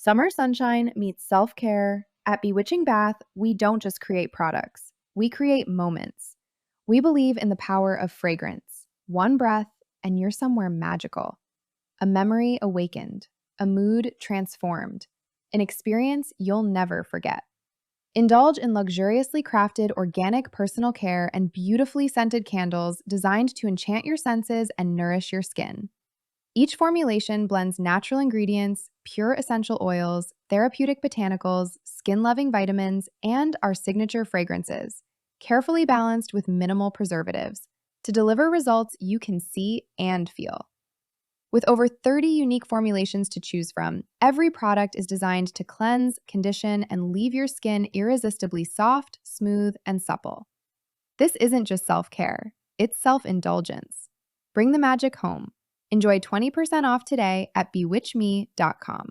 Summer sunshine meets self-care. At Bewitching Bath, we don't just create products, we create moments. We believe in the power of fragrance. One breath, and you're somewhere magical. A memory awakened, a mood transformed, an experience you'll never forget. Indulge in luxuriously crafted organic personal care and beautifully scented candles designed to enchant your senses and nourish your skin. Each formulation blends natural ingredients, pure essential oils, therapeutic botanicals, skin-loving vitamins, and our signature fragrances, carefully balanced with minimal preservatives, to deliver results you can see and feel. With over 30 unique formulations to choose from, every product is designed to cleanse, condition, and leave your skin irresistibly soft, smooth, and supple. This isn't just self-care, it's self-indulgence. Bring the magic home. Enjoy 20% off today at bewitchme.com.